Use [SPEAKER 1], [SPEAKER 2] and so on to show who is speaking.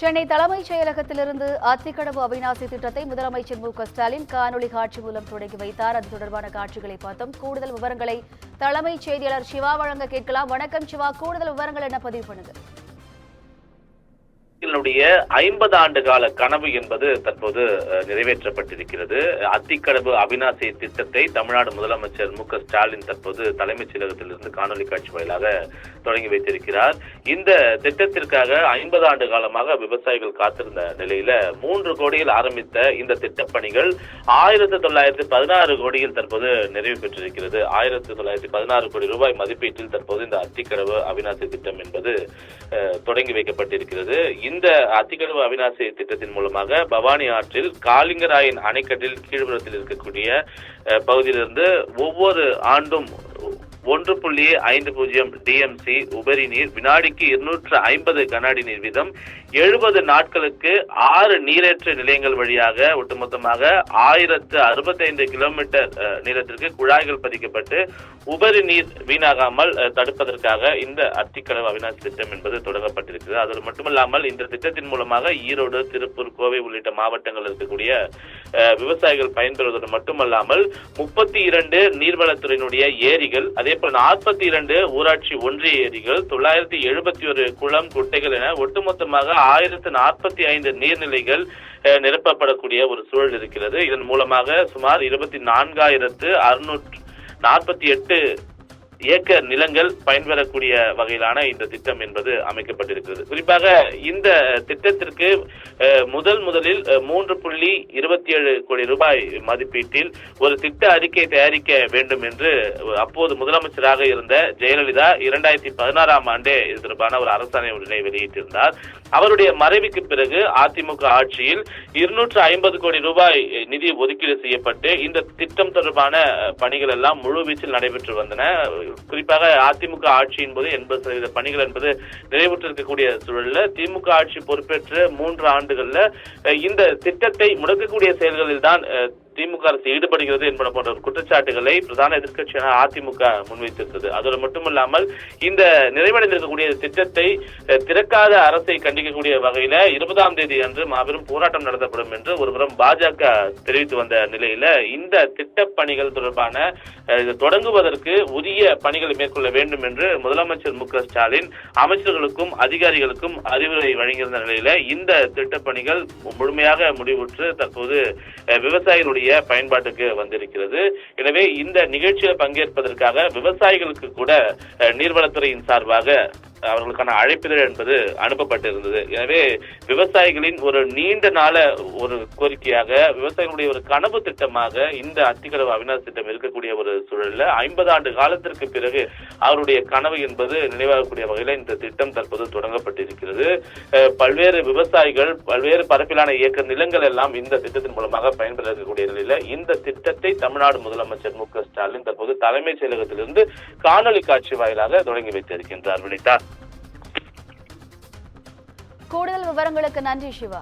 [SPEAKER 1] சென்னை தலைமைச் செயலகத்திலிருந்து அத்திக்கடவு அவிநாசி திட்டத்தை முதலமைச்சர் மு.க.ஸ்டாலின் காணொலி காட்சி மூலம் தொடங்கி வைத்தார். அது தொடர்பான காட்சிகளை பார்த்தோம். கூடுதல் விவரங்களை தலைமைச் செய்தியாளர் சிவா வழங்க கேட்கலாம். வணக்கம் சிவா, கூடுதல் விவரங்கள் என்ன பதிவு பண்ணுங்க?
[SPEAKER 2] 50 ஆண்டு கால கனவு என்பது தற்போது நிறைவேற்றப்பட்டிருக்கிறது. அத்திக்கடவு அவிநாசி திட்டத்தை தமிழ்நாடு முதலமைச்சர் மு.க.ஸ்டாலின் தற்போது தலைமைச் செயலகத்திலிருந்து காணொலி காட்சி வாயிலாக தொடங்கி வைத்திருக்கிறார். இந்த திட்டத்திற்காக 50 ஆண்டு காலமாக விவசாயிகள் காத்திருந்த நிலையில 3 கோடியில் ஆரம்பித்த இந்த திட்டப்பணிகள் 1916 கோடியில் தற்போது நிறைவு பெற்றிருக்கிறது. 1916 கோடி ரூபாய் மதிப்பீட்டில் தற்போது இந்த அத்திக்கடவு அவிநாசி திட்டம் என்பது தொடங்கி வைக்கப்பட்டிருக்கிறது. இந்த அத்திக்கடவு அவிநாசி திட்டத்தின் மூலமாக பவானி ஆற்றில் காளிங்கராயன் அணைக்கட்டில் கீழ்புறத்தில் இருக்கக்கூடிய பகுதியிலிருந்து ஒவ்வொரு ஆண்டும் 1.50 டிஎம்சி உபரி நீர் வினாடிக்கு 250 கன அடி நீர் வீதம் 70 நாட்களுக்கு 6 நீரேற்ற நிலையங்கள் வழியாக ஒட்டுமொத்தமாக 1065 கிலோமீட்டர் நீளத்திற்கு குழாய்கள் பதிக்கப்பட்டு உபரி நீர் வீணாகாமல் தடுப்பதற்காக இந்த அத்திக்கடவு அவிநாசி திட்டம் என்பது தொடங்கப்பட்டிருக்கிறது. அது மட்டுமல்லாமல் இந்த திட்டத்தின் மூலமாக ஈரோடு, திருப்பூர், கோவை உள்ளிட்ட மாவட்டங்கள் இருக்கக்கூடிய விவசாயிகள் பயன்பெறுவதோடு மட்டுமல்லாமல் 32 நீர்வளத்துறையினுடைய ஏரிகள், அதே போல 42 ஊராட்சி ஒன்றிய ஏரிகள், 971 குளம், குட்டைகள் என ஒட்டுமொத்தமாக 1045 நீர்நிலைகள் நிரப்பப்படக்கூடிய ஒரு சூழல் இருக்கிறது. இதன் மூலமாக சுமார் 24,648 ஏக்கர் நிலங்கள் பயன்பெறக்கூடிய வகையிலான இந்த திட்டம் என்பது அமைக்கப்பட்டிருக்கிறது. குறிப்பாக இந்த திட்டத்திற்கு முதலில் 3.27 கோடி ரூபாய் மதிப்பீட்டில் ஒரு திட்ட அறிக்கை தயாரிக்க வேண்டும் என்று அப்போது முதலமைச்சராக இருந்த ஜெயலலிதா 2016ஆம் ஆண்டே இது தொடர்பான ஒரு அரசாணை ஒன்றினை வெளியிட்டிருந்தார். அவருடைய மறைவுக்கு பிறகு அதிமுக ஆட்சியில் 250 கோடி ரூபாய் நிதி ஒதுக்கீடு செய்யப்பட்டு இந்த திட்டம் தொடர்பான பணிகள் எல்லாம் முழுவீச்சில் நடைபெற்று வந்தன. குறிப்பாக அதிமுக ஆட்சியின் போது 80% பணிகள் என்பது நிறைவேற்றிருக்கக்கூடிய சூழல்ல திமுக ஆட்சி பொறுப்பேற்ற 3 ஆண்டுகள்ல இந்த திட்டத்தை முடக்கக்கூடிய செயல்களில் தான் திமுக அரசு ஈடுபடுகிறது என்பன போன்ற குற்றச்சாட்டுகளை பிரதான எதிர்க்கட்சியான அதிமுக முன்வைத்திருந்தது. அதோடு மட்டுமல்லாமல் இந்த நிறைவடைந்திருக்கக்கூடிய திட்டத்தை திறக்காத அரசை கண்டிக்கக்கூடிய வகையில 20ஆம் தேதி அன்று மாபெரும் போராட்டம் நடத்தப்படும் என்று ஒருபுறம் பாஜக தெரிவித்து வந்த நிலையில இந்த திட்ட பணிகள் தொடர்பான தொடங்குவதற்கு உரிய பணிகளை மேற்கொள்ள வேண்டும் என்று முதலமைச்சர் மு.க.ஸ்டாலின் அமைச்சர்களுக்கும் அதிகாரிகளுக்கும் அறிவுரை வழங்கியிருந்த நிலையில இந்த திட்ட பணிகள் முழுமையாக முடிவுற்று தற்போது விவசாயிகளுடைய பயன்பாட்டுக்கு வந்திருக்கிறது. எனவே இந்த நிகழ்ச்சியில் பங்கேற்பதற்காக விவசாயிகளுக்கு கூட நீர்வளத்துறையின் சார்பாக அவர்களுக்கான அழைப்பிதழ் என்பது அனுப்பப்பட்டிருந்தது. எனவே விவசாயிகளின் ஒரு நீண்ட நாள ஒரு கோரிக்கையாக, விவசாயிகளுடைய ஒரு கனவு திட்டமாக இந்த அத்திக்கடவு அவிநாசி திட்டம் இருக்கக்கூடிய ஒரு சூழல்ல 50 ஆண்டு காலத்திற்கு பிறகு அவருடைய கனவு என்பது நினைவாகக்கூடிய வகையில இந்த திட்டம் தற்போது தொடங்கப்பட்டிருக்கிறது. பல்வேறு விவசாயிகள் பல்வேறு பரப்பிலான ஏக்கர் நிலங்கள் எல்லாம் இந்த திட்டத்தின் மூலமாக பயன்பெற இருக்கக்கூடிய நிலையில இந்த திட்டத்தை தமிழ்நாடு முதலமைச்சர் மு.க.ஸ்டாலின் தற்போது தலைமைச் செயலகத்திலிருந்து காணொலி காட்சி வாயிலாக தொடங்கி வைத்திருக்கின்றார். வினிதா,
[SPEAKER 1] கூடுதல் விவரங்களுக்கு நன்றி சிவா.